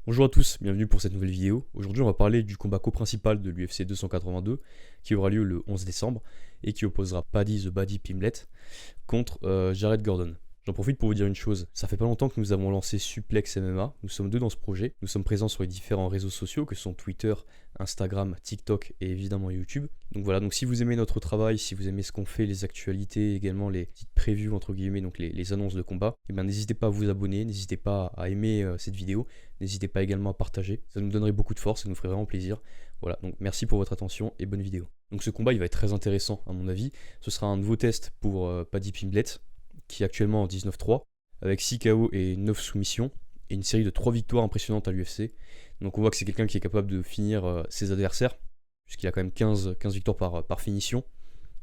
Bonjour à tous, bienvenue pour cette nouvelle vidéo. Aujourd'hui on va parler du combat co-principal de l'UFC 282 qui aura lieu le 11 décembre et qui opposera Paddy the Baddy Pimblett contre Jared Gordon. J'en profite pour vous dire une chose, ça fait pas longtemps que nous avons lancé Suplex MMA, nous sommes deux dans ce projet, nous sommes présents sur les différents réseaux sociaux que sont Twitter, Instagram, TikTok et évidemment YouTube. Donc voilà, donc si vous aimez notre travail, si vous aimez ce qu'on fait, les actualités, également les petites previews entre guillemets, donc les annonces de combat, et bien n'hésitez pas à vous abonner, n'hésitez pas à aimer cette vidéo, n'hésitez pas également à partager, ça nous donnerait beaucoup de force, ça nous ferait vraiment plaisir. Voilà, donc merci pour votre attention et bonne vidéo. Donc ce combat il va être très intéressant à mon avis, ce sera un nouveau test pour Paddy Pimblett, qui est actuellement en 19-3, avec 6 KO et 9 soumissions, et une série de 3 victoires impressionnantes à l'UFC. Donc on voit que c'est quelqu'un qui est capable de finir ses adversaires, puisqu'il a quand même 15 victoires par finition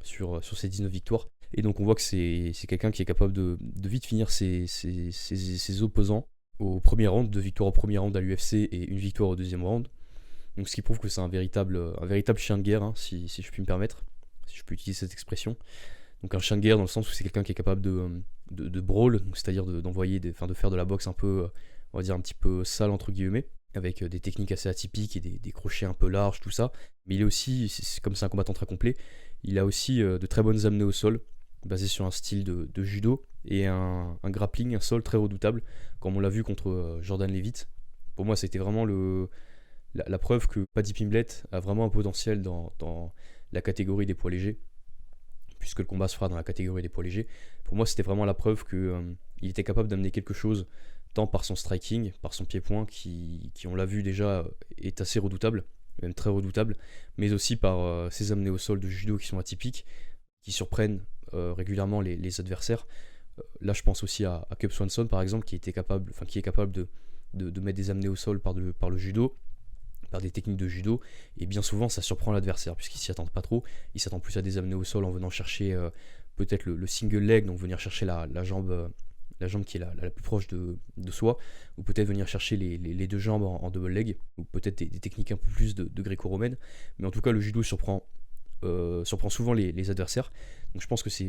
sur ses 19 victoires. Et donc on voit que c'est quelqu'un qui est capable de vite finir ses opposants au premier round, 2 victoires au premier round à l'UFC et une victoire au deuxième round. Donc ce qui prouve que c'est un véritable chien de guerre, hein, si je puis me permettre, si je peux utiliser cette expression. Donc un chien de guerre dans le sens où c'est quelqu'un qui est capable de brawl, c'est-à-dire d'envoyer, de faire de la boxe un peu, on va dire un petit peu sale entre guillemets, avec des techniques assez atypiques et des crochets un peu larges, tout ça. Mais il est aussi, comme c'est un combattant très complet, il a aussi de très bonnes amenées au sol, basées sur un style de judo et un grappling, un sol très redoutable, comme on l'a vu contre Jordan Leavitt. Pour moi, c'était vraiment la preuve que Paddy Pimblett a vraiment un potentiel dans la catégorie des poids légers, puisque le combat se fera dans la catégorie des poids légers. Pour moi, c'était vraiment la preuve qu'il était capable d'amener quelque chose, tant par son striking, par son pied-point, qui on l'a vu déjà, est assez redoutable, même très redoutable, mais aussi par ses amenés au sol de judo qui sont atypiques, qui surprennent régulièrement les adversaires. Là, je pense aussi à Cub Swanson, par exemple, qui est capable de mettre des amenés au sol par le judo, par des techniques de judo, et bien souvent ça surprend l'adversaire puisqu'il s'y attend pas trop, il s'attend plus à des amenés au sol en venant chercher peut-être le single leg, donc venir chercher la jambe qui est la plus proche de soi, ou peut-être venir chercher les deux jambes en double leg, ou peut-être des techniques un peu plus de gréco-romaine, mais en tout cas le judo surprend souvent les adversaires. Donc je pense que c'est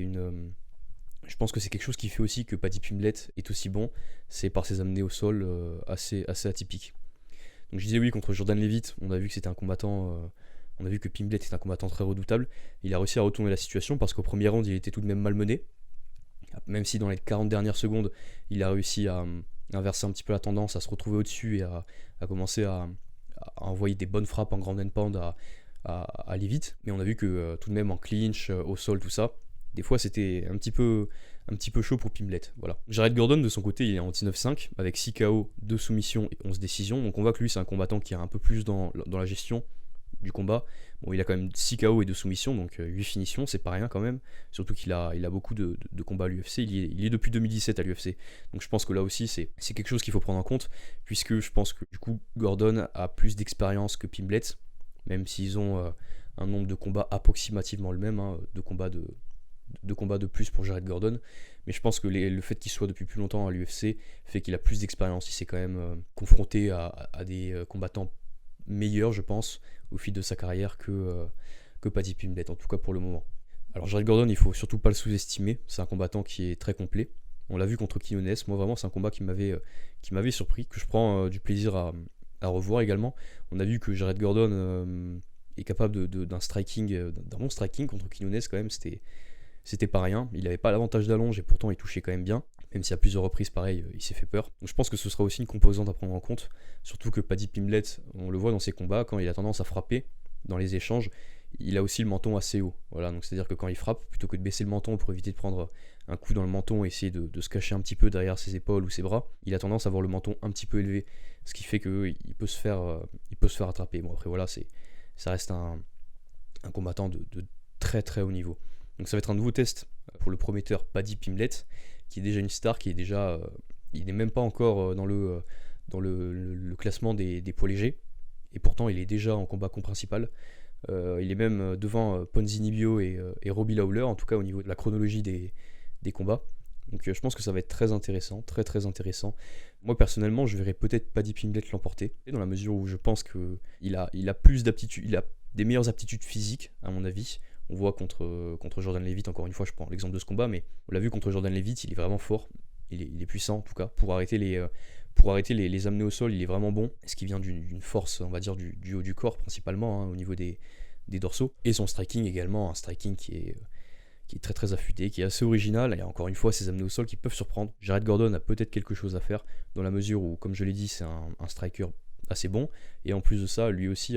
quelque chose qui fait aussi que Paddy Pimblett est aussi bon, c'est par ses amenés au sol assez atypiques. Donc je disais oui, contre Jordan Leavitt, on a vu que c'était un combattant, on a vu que Pimblett est un combattant très redoutable. Il a réussi à retourner la situation parce qu'au premier round, il était tout de même malmené. Même si dans les 40 dernières secondes, il a réussi à inverser un petit peu la tendance, à se retrouver au-dessus et à commencer à envoyer des bonnes frappes en ground and pound à Leavitt. Mais on a vu que tout de même en clinch, au sol, tout ça, des fois c'était un petit peu chaud pour Pimblett. Voilà. Jared Gordon de son côté il est en 19-5 avec 6 KO, 2 soumissions et 11 décisions. Donc on voit que lui c'est un combattant qui est un peu plus dans la gestion du combat. Bon, il a quand même 6 KO et 2 soumissions, donc 8 finitions, c'est pas rien quand même. Surtout qu'il a beaucoup de combats à l'UFC. Il est depuis 2017 à l'UFC. Donc je pense que là aussi c'est quelque chose qu'il faut prendre en compte, puisque je pense que du coup Gordon a plus d'expérience que Pimblett, même s'ils ont un nombre de combats approximativement le même, hein, de combats de plus pour Jared Gordon, mais je pense que le fait qu'il soit depuis plus longtemps à l'UFC fait qu'il a plus d'expérience. Il s'est quand même confronté à des combattants meilleurs, je pense, au fil de sa carrière que Paddy Pimblett, en tout cas pour le moment. Alors Jared Gordon, il faut surtout pas le sous-estimer, c'est un combattant qui est très complet. On l'a vu contre Quinones, moi vraiment c'est un combat qui m'avait surpris, que je prends du plaisir à revoir également. On a vu que Jared Gordon est capable d'un striking, d'un bon striking contre Quinones quand même, c'était pas rien. Il n'avait pas l'avantage d'allonge et pourtant il touchait quand même bien. Même si à plusieurs reprises, pareil, il s'est fait peur. Donc je pense que ce sera aussi une composante à prendre en compte. Surtout que Paddy Pimblett, on le voit dans ses combats, quand il a tendance à frapper dans les échanges, il a aussi le menton assez haut. Voilà, donc c'est-à-dire que quand il frappe, plutôt que de baisser le menton pour éviter de prendre un coup dans le menton et essayer de se cacher un petit peu derrière ses épaules ou ses bras, il a tendance à avoir le menton un petit peu élevé. Ce qui fait qu'il peut se faire attraper. Bon après voilà, ça reste un combattant de très très haut niveau. Donc ça va être un nouveau test pour le prometteur Paddy Pimblett, qui est déjà une star, il n'est même pas encore dans le classement des poids légers, et pourtant il est déjà en combat principal. Il est même devant Ponzinibbio et Robbie Lawler, en tout cas au niveau de la chronologie des combats. Donc je pense que ça va être très intéressant, très très intéressant. Moi personnellement, je verrais peut-être Paddy Pimblett l'emporter, dans la mesure où je pense qu'il a plus d'aptitudes, il a des meilleures aptitudes physiques à mon avis. On voit contre Jordan Leavitt, encore une fois je prends l'exemple de ce combat, mais on l'a vu contre Jordan Leavitt, il est vraiment fort, il est puissant en tout cas, pour arrêter Pour arrêter les amener au sol, il est vraiment bon, ce qui vient d'une force, on va dire, du haut du corps principalement, hein, au niveau des dorsaux. Et son striking également, un striking qui est très très affûté, qui est assez original, et encore une fois, ses amenés au sol qui peuvent surprendre. Jared Gordon a peut-être quelque chose à faire, dans la mesure où, comme je l'ai dit, c'est un striker assez bon, et en plus de ça, lui aussi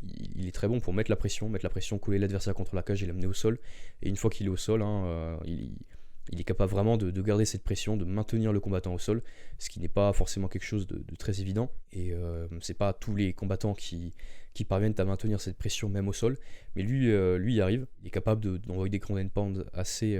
il est très bon pour mettre la pression, coller l'adversaire contre la cage et l'amener au sol, et une fois qu'il est au sol, hein, il est capable vraiment de garder cette pression, de maintenir le combattant au sol, ce qui n'est pas forcément quelque chose de très évident, et c'est pas tous les combattants qui parviennent à maintenir cette pression même au sol, mais lui y arrive, il est capable d'envoyer des ground and pound assez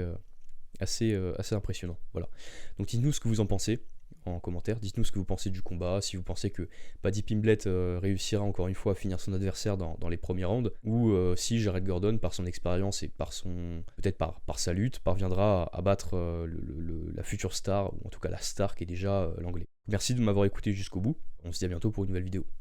impressionnants. Voilà. Donc dites-nous ce que vous en pensez en commentaire, dites-nous ce que vous pensez du combat, si vous pensez que Paddy Pimblett réussira encore une fois à finir son adversaire dans les premiers rounds, ou si Jared Gordon, par son expérience et peut-être par sa lutte, parviendra à battre la future star, ou en tout cas la star qui est déjà l'anglais. Merci de m'avoir écouté jusqu'au bout, on se dit à bientôt pour une nouvelle vidéo.